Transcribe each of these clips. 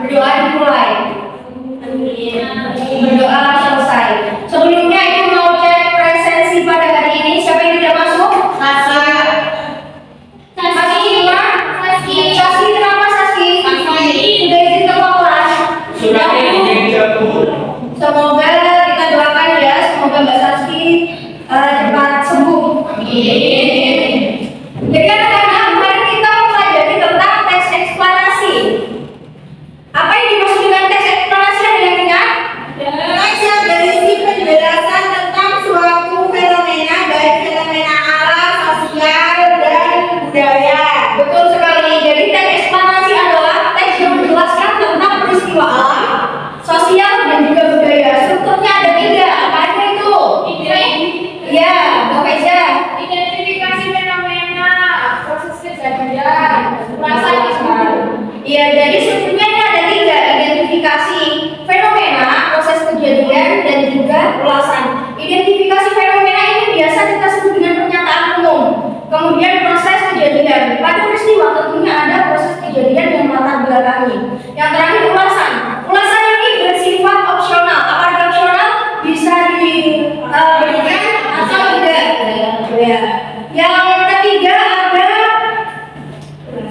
Berdoa dimulai. Berdoa selesai. Sebelumnya itu mau cek presensi pada hari ini. Siapa yang tidak masuk? Saski. Saski kenapa Saski? Sudah izin ke kelas? Sudah. Semoga kita doakan ya, semoga Mbak Saski cepat sembuh. Amin. Jadi anak-anak, kemarin kita mempelajari tentang teks eksplanasi. Apa yang dimaksud dengan teks eksplanasi ada yang ingat? Teks yang berisi penjelasan tentang suatu fenomena, baik fenomena alam, sosial, dan budaya. Betul sekali. Jadi teks eksplanasi adalah teks yang menjelaskan tentang peristiwa alam, sosial, dan juga budaya. Strukturnya ada 3. Apa aja itu? Iya, Mbak Faiza. Identifikasi fenomena, proses kejadian, perasaan. Iya, jadi strukturnya ini ada 3, identifikasi fenomena, proses kejadian, dan juga ulasan. Identifikasi fenomena ini biasa kita sebut dengan pernyataan umum. Kemudian proses kejadian. Pada peristiwa tentunya ada proses kejadian yang melatar belakangi. Yang terakhir ulasan. Ulasan ini bersifat opsional. Apa arti opsional? Bisa diberikan atau tidak. Ya. Yang ketiga ada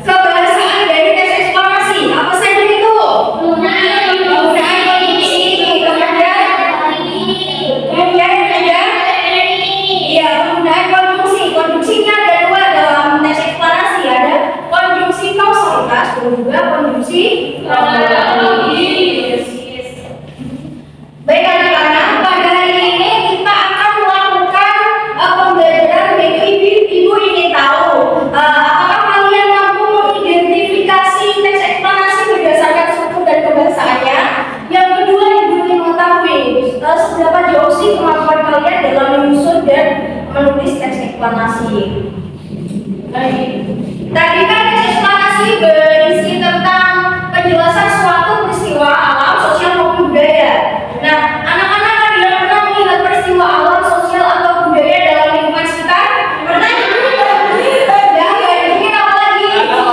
kebahasaan dari teks eksplanasi. Apa saja itu? Penggunaan konjungsi, kemudian ada ya penggunaan konjungsi. Konjungsinya ada 2 dalam teks eksplanasi, ada konjungsi kausalitas dan juga konjungsi kronologis. Baik anak-anak, pada hari ini kita akan melakukan pembelajaran yaitu ibu ingin tahu apakah kalian mampu mengidentifikasi teks eksplanasi berdasarkan struktur dan kebahasaannya. Yang kedua, ibu ingin mengetahui seberapa jauh sih kemampuan kalian dalam menyusun dan menulis teks eksplanasi. Tadi kan teks eksplanasi berisi tentang penjelasan suatu peristiwa alam, sosial maupun budaya. Nah, anak-anak kalian pernah melihat peristiwa alam, sosial atau budaya dalam lingkungan sekitar? Pernah? Ya, mungkin apa lagi? Kalau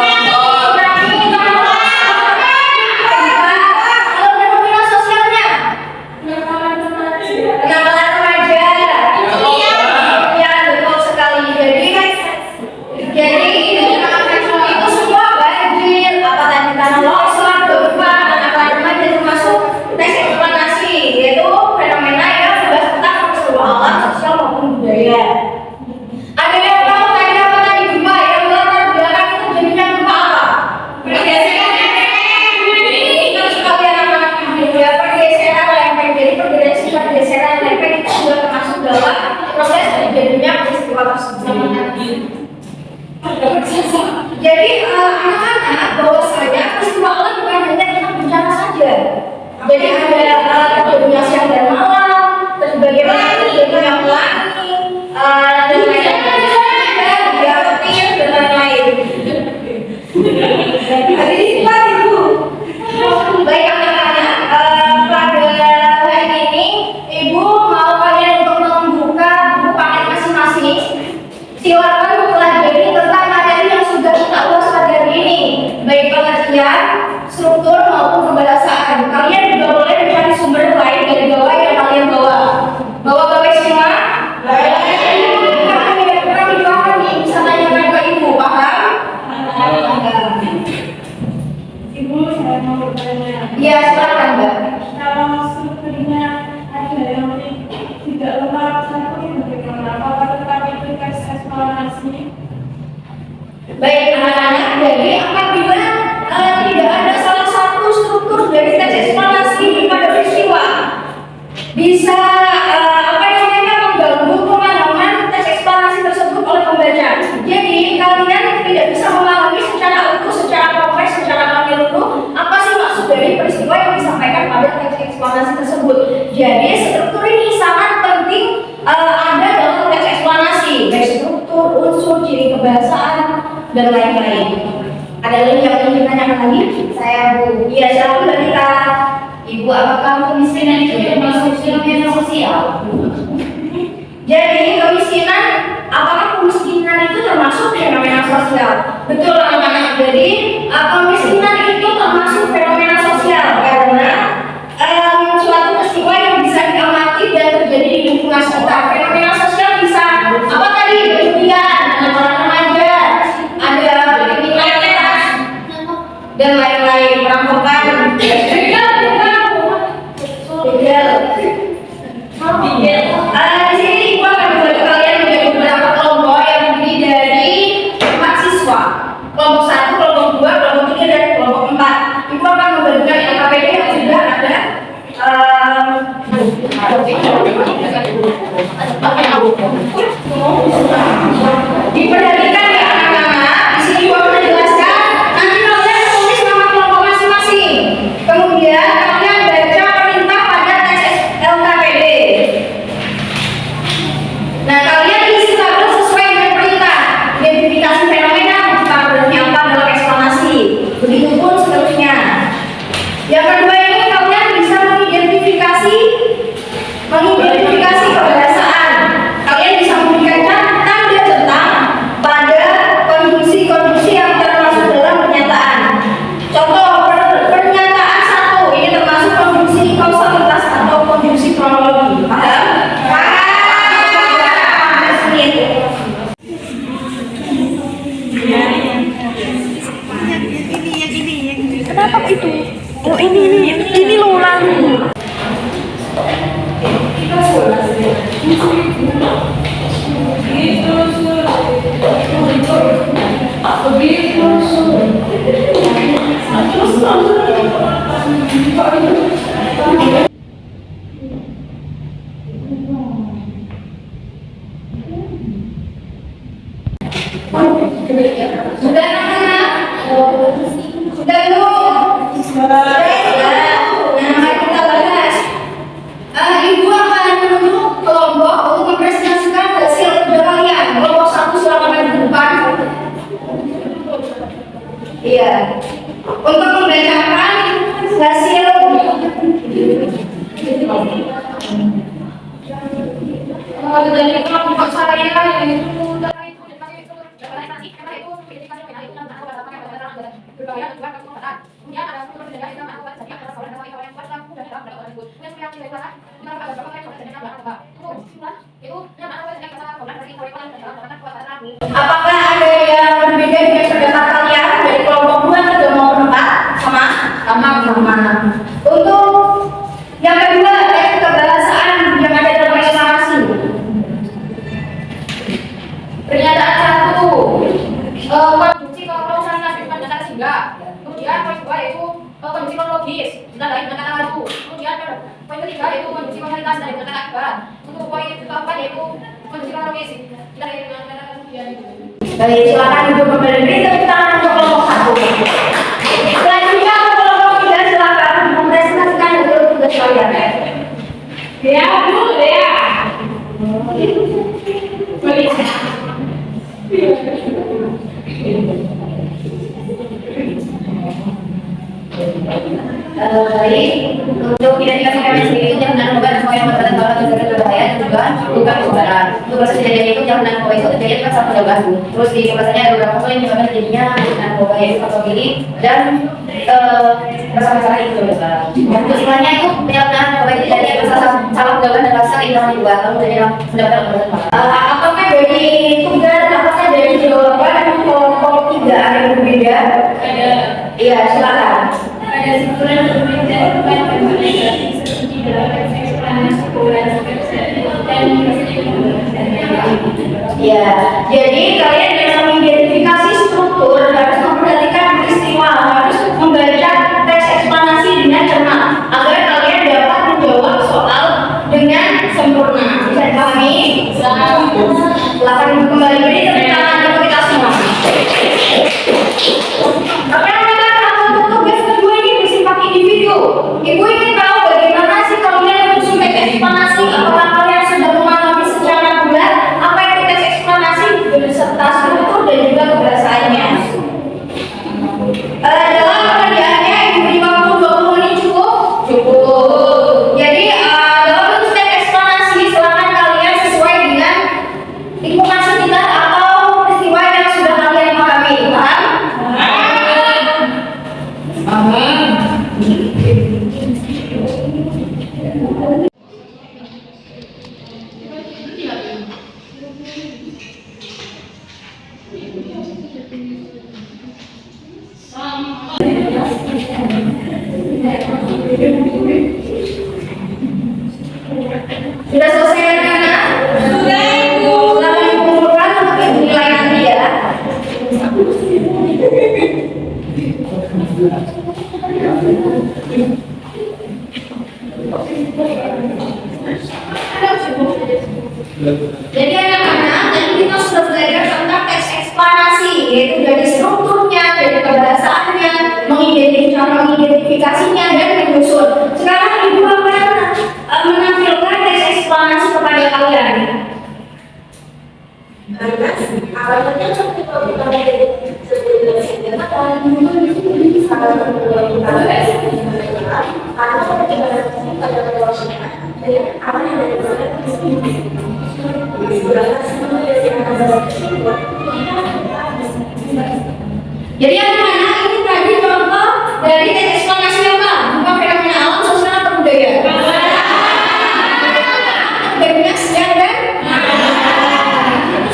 fenomena sosialnya? Kenakalan remaja. Ya, betul sekali. Jadi itu semua banjir, apa tadi tanah longsor, gempa, kenakalan remaja termasuk teks eksplanasi, yaitu fenomena yang membahas tentang peristiwa alam, sosial maupun budaya. Ada yang tahu tadi apa tadi gempa? Yang melatar belakang itu jadinya gempa apa? Pergeseran. Terus sekali anak-anak ya, pergeseran lempeng. Jadi pergeseran lempeng itu juga termasuk dalam proses terjadinya peristiwa tersebut. Jadi anak-anak bahwasanya peristiwa alam bukan hanya tentang bencana saja. Jadi ada terjadinya siang dan malam, terus bagaimana terjadinya pelangi, dan lain-lain, dia petir dan lain-lain. Hari ini Pak Ibu. Baik anak-anak, pada hari ini Ibu mau kalian untuk membuka buku paket masing-masing. Silakan mempelajari tentang materi yang sudah kita ulas pada hari ini, baik pengertian, struktur maupun kebahasaan. Kalian juga boleh mencari sumber lain dari gawai yang kalian bawa. Bawa gawai semua? Baik. Kami tidak pernah didoakan nih, bisa tanyakan ke ibu, paham? Ibu, saya mau bertanya. Iya, silakan Mbak. Kalau strukturnya ada yang tidak lengkap, satu ini bagaimana? Apakah tetap itu teks eksplorasi? Baik anak-anak, jadi apabila tidak ada salah satu struktur dari teks eksplanasi pada peristiwa, bisa mengganggu pemahaman teks eksplanasi tersebut oleh pembaca. Jadi kalian tidak bisa memahami secara utuh, secara kompleks, secara menyeluruh apa sih maksud dari peristiwa yang disampaikan pada teks eksplanasi tersebut. Ibu, apakah kemiskinan itu termasuk fenomena sosial? Jadi apakah kemiskinan itu termasuk fenomena sosial? Betul anak-anak. Jadi kemiskinan itu termasuk fenomena sosial karena suatu peristiwa yang bisa diamati dan terjadi di lingkungan sekitar. Fenomena sosial bisa apa tadi? Kemudian orang remaja, ada kriminalitas dan lain-lain, perampokan, di sini ibu akan membagi kalian menjadi beberapa kelompok yang terdiri dari 4 siswa. Kelompok 1, kelompok 2, kelompok 3, dan kelompok 4. Ibu akan membagikan LKPD yang sudah ada. Diperhatikan ya anak-anak. Di sini ibu akan menjelaskan. Nanti kalian tulis nama kelompok masing-masing. Kemudian kalian baca perintah pada teks LKPD. Nah, kalian isi tabel sesuai dengan perintah. Identifikasi fenomena, bukan berarti apa dalam eksplanasi. Begitupun seterusnya. Yang kedua ini kalian bisa mengidentifikasi kebiasaan. Kalian bisa memberikan tanda tentang pada konjungsi-konjungsi yang termasuk dalam pernyataan. Contoh pernyataan 1 ini termasuk konjungsi kausalitas atau konjungsi kronologi. Paham? Kenapa itu? Oh ini loh lalu. Sudah anak-anak? Sudah belum? Sudah. Nah, mari kita bahas. Ibu akan menunjuk kelompok untuk mempresentasikan hasil kerja kalian. Kelompok 1 silakan maju ke depan. Iya. Untuk membacakan hasil dari kelompok saya yang itu apakah ada yang berbeda dengan pendapat kalian dari kelompok 2 tidak mau berempat? Sama. Untuk yang kedua, teks kebahasaan yang ada dalam eksplanasi. Pernyataan 1, konjungsi klausalis bukan kata singgah. Kemudian poin 2 yaitu konjungsi kronologis dan lain dengan kata lalu. Kemudian poin ketiga yaitu konjungsi kausalitas dan dengan kata akibat. Untuk poin keempat yaitu konjungsi kronologis dan lain dengan kata kemudian. Baik, silakan ibu kembali beri tepuk tangan untuk kelompok 1. Selanjutnya untuk kelompok 3 silakan mempresentasikan hasil tugas kalian. Dea. Baik, untuk identifikasi kami sendiri itu jangan lupa semua yang berkaitan dengan kejadian berbahaya dan juga bukan kesebaran. Untuk proses kejadian itu jangan lupa itu terjadi dengan satu jam. Terus di pembahasannya ada beberapa poin yang menyebabkan terjadinya dengan berbahaya itu atau pilih dan masalah itu juga. Untuk istilahnya itu penyelenggaraan berbahaya itu jadi salah penggabungan dan rasa keindahan juga. Lalu jadi mendapatkan apakah dari tugas, apakah dari jawaban kelompok 3 ada yang berbeda? Ada. Iya, silakan. Ada simpulan berbeda bukan negatif seperti dalam eksplanasi dan ya, jadi kalian dalam mengidentifikasi struktur harus memperhatikan peristiwa, harus membaca teks eksplanasi dengan cermat agar kalian dapat menjawab soal dengan sempurna. Bisa dipahami? Silakan kembali beri tepuk tangan untuk kita semua. Oke, untuk tugas kedua ini bersifat individu. Ibu ingin tahu bagaimana sih kalian menyusun teks eksplanasi, apakah kalian sudah memahami secara bulat apa itu teks eksplanasi beserta Sudah selesai anak-anak? Sudah Ibu. Selamat dikumpulkan untuk Ibu nilai nanti ya. Jadi anak-anak, tadi kita sudah belajar tentang teks eksplanasi, yaitu dari strukturnya, dari kebahasaannya, mengidentifikasinya dan menyusun. Sekarang Ibu akan menampilkan teks eksplanasi kepada kalian. Jadi anak-anak, ini tadi contoh dari teks eksplanasi apa? Bukan fenomena alam, sosial atau budaya? Fenomena sejarah dan itu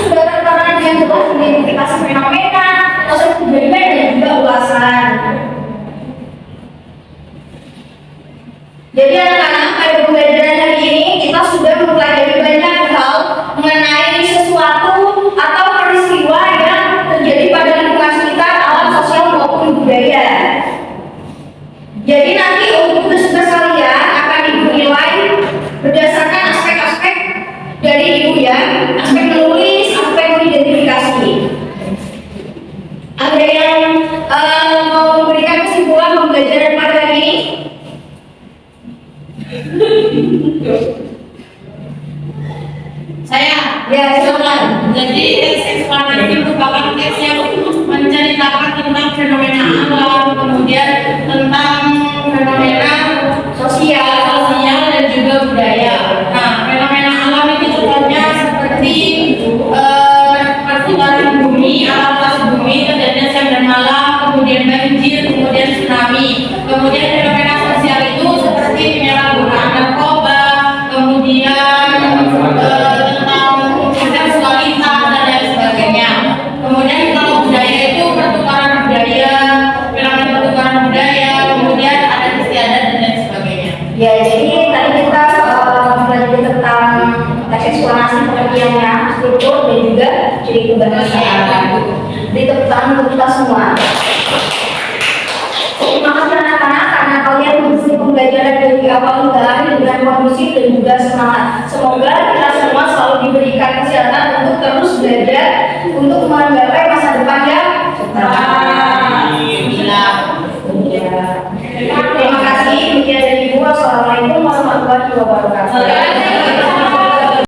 sudah tertera dengan jelas identifikasi fenomena, proses budaya dan juga ulasan. Jadi anak-anak, pada pembelajaran hari ini kita sudah mempelajari banyak hal mengenai sesuatu atau peristiwa yang terjadi pada lingkungan sekitar, alam, sosial maupun budaya. Jadi nanti untuk tugas kalian akan Ibu nilai berdasarkan aspek-aspek dari Ibu ya, aspek menulis, aspek mengidentifikasi. Ada yang mau memberikan kesimpulan pembelajaran pada hari ini? Saya. Ya, silakan. Jadi teks eksplanasi merupakan teks yang menceritakan tentang fenomena alam, kemudian tentang fenomena Sosial. dan juga budaya. Nah, fenomena alam itu contohnya seperti perputaran bumi, alam pas bumi, terjadinya siang dan malam, kemudian banjir, kemudian tsunami. Kemudian fenomena sosial itu seperti penyalahgunaan narkoba, kemudian tentang seksualitas dan lain sebagainya. Kemudian kalau budaya itu pertukaran budaya, fenomena pertukaran budaya, kemudian adat istiadat dan lain sebagainya. Ya, jadi tadi kita belajar tentang teks eksplanasi pengertiannya, struktur dan juga ciri kebahasaan. Jadi tepuk tangan untuk kita semua. Terima kasih anak-anak karena kalian mengikuti pembelajaran dari awal hingga akhir dengan kondusif dan juga semangat. Semoga kita semua selalu diberikan kesehatan untuk terus belajar untuk menggapai masa depan yang cerah.